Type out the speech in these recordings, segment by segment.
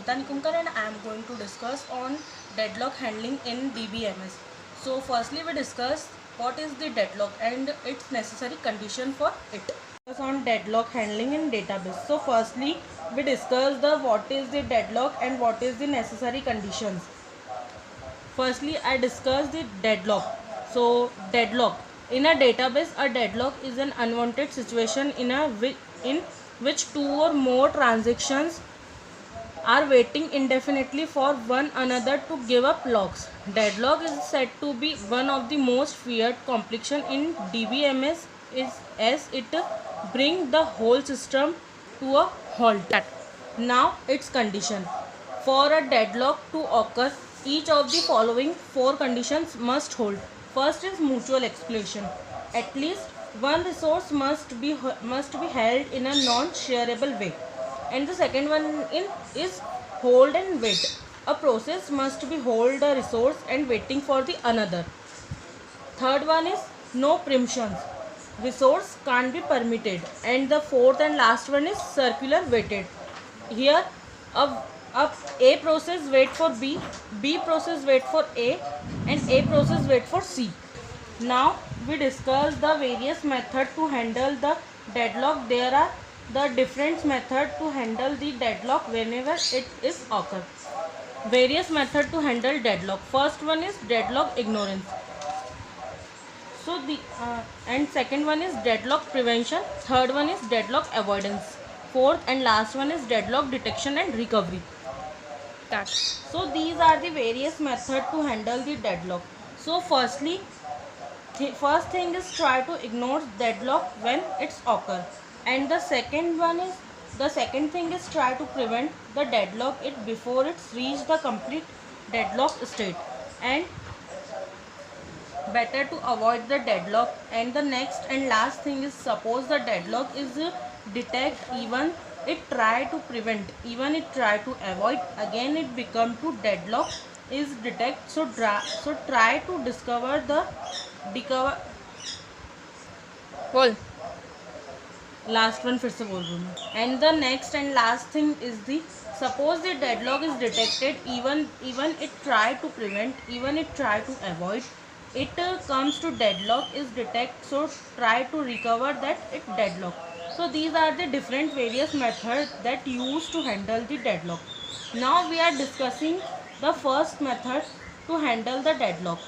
Namita Nikunkar and I am going to discuss on deadlock handling in DBMS. So firstly we discuss what is the deadlock and its necessary condition for it. On deadlock handling in database. So firstly we discuss the what is the deadlock and what is the necessary conditions. Firstly I discuss the deadlock. So deadlock in a database, a deadlock is an unwanted situation in which two or more transactions are waiting indefinitely for one another to give up locks. Deadlock is said to be one of the most feared complication in DBMS as it brings the whole system to a halt. Now its condition. For a deadlock to occur, each of the following four conditions must hold. First is mutual exclusion. At least one resource must be held in a non-shareable way. And the second one is hold and wait. A process must be hold a resource and waiting for the another. Third one is no preemptions. Resource can't be permitted. And the fourth and last one is circular waited. Here a process wait for B process wait for A, and A process wait for C. Now we discuss the various methods to handle the deadlock. There are the different methods to handle the deadlock whenever it is occur. Various methods to handle deadlock. First one is deadlock ignorance. So and second one is deadlock prevention. Third one is deadlock avoidance. Fourth and last one is deadlock detection and recovery. So these are the various methods to handle the deadlock. So firstly, first thing is try to ignore deadlock when it's occur, and the second thing is try to prevent the deadlock before it's reached the complete deadlock state, and better to avoid the deadlock. And the next and last thing is suppose the deadlock is detect, even it try to prevent, even it try to avoid, again it become to deadlock is detect. So try to discover last one फिर से बोल रही हूँ. And the next and last thing is the suppose the deadlock is detected, even it try to prevent, even it try to avoid, it comes to deadlock is detect. So try to recover that it deadlock. So these are the different various methods that used to handle the deadlock. Now we are discussing the first method to handle the deadlock.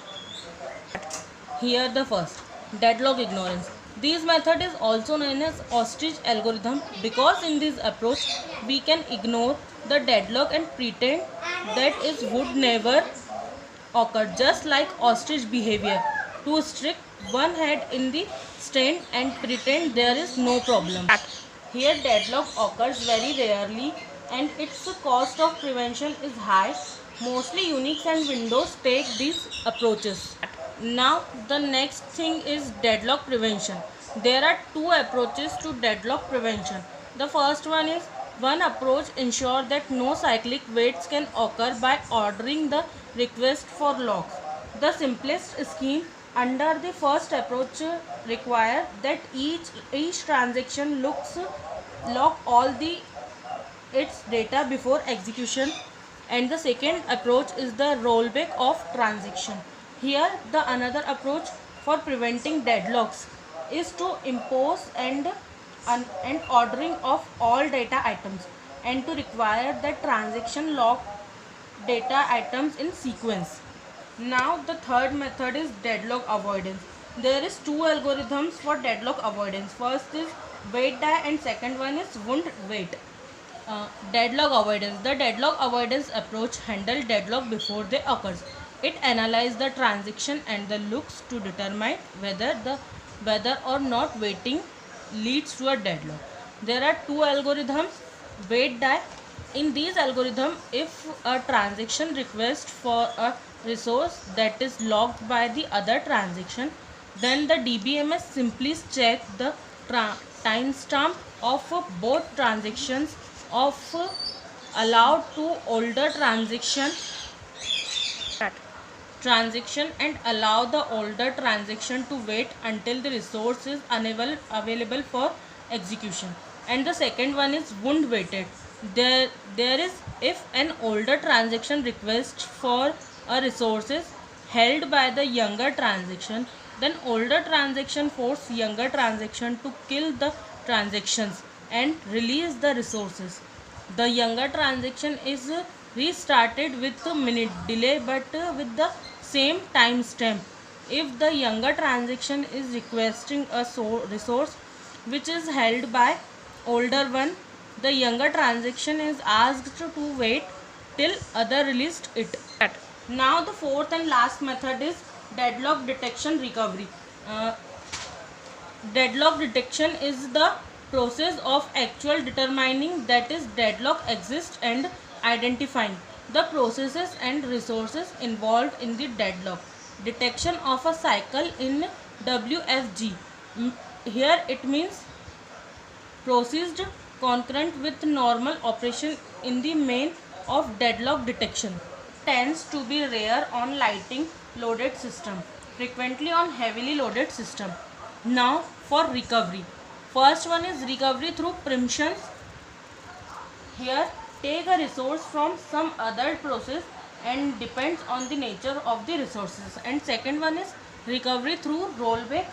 Here the first, deadlock ignorance. This method is also known as ostrich algorithm because in this approach we can ignore the deadlock and pretend that it would never occur, just like ostrich behavior, to stick one head in the sand and pretend there is no problem. Here deadlock occurs very rarely and its cost of prevention is high. Mostly Unix and Windows take these approaches. Now the next thing is deadlock prevention. There are two approaches to deadlock prevention. The first one is one approach ensure that no cyclic waits can occur by ordering the request for locks. The simplest scheme under the first approach require that each transaction lock all its data before execution, and the second approach is the rollback of transaction. Here the another approach for preventing deadlocks is to impose and ordering of all data items and to require that transaction lock data items in sequence. Now the third method is deadlock avoidance. There is two algorithms for deadlock avoidance. First is wait die and second one is won't wait. Deadlock avoidance. The deadlock avoidance approach handle deadlock before they occurs. It analyzes the transaction and the looks to determine whether or not waiting leads to a deadlock. There are two algorithms, wait die. In these algorithm, if a transaction request for a resource that is locked by the other transaction, then the DBMS simply check the timestamp of both transactions of allowed to older transaction and allow the older transaction to wait until the resource is available for execution. And the second one is won't waited. There is if an older transaction requests for a resources held by the younger transaction, then older transaction force younger transaction to kill the transactions and release the resources. The younger transaction is restarted with a minute delay but with the same timestamp. If the younger transaction is requesting a resource which is held by older one, the younger transaction is asked to wait till other released it. Now the fourth and last method is deadlock detection recovery. Uh, Deadlock detection is the process of actual determining that is deadlock exists and identifying the processes and resources involved in the deadlock. Detection of a cycle in WFG. Here it means processed concurrent with normal operation in the main of deadlock detection. Tends to be rare on lighting loaded system, frequently on heavily loaded system. Now for recovery. First one is recovery through preemptions. Here take a resource from some other process and depends on the nature of the resources. And second one is recovery through rollback.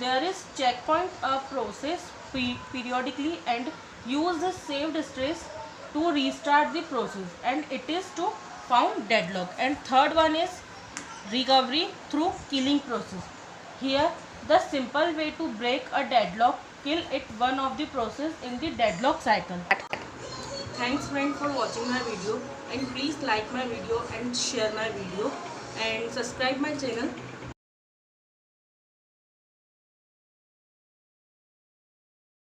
There is checkpoint a process periodically and use the saved stress to restart the process, and it is to found deadlock. And third one is recovery through killing process. Here the simple way to break a deadlock, kill it one of the process in the deadlock cycle. Thanks friend for watching my video, and please like my video and share my video and subscribe my channel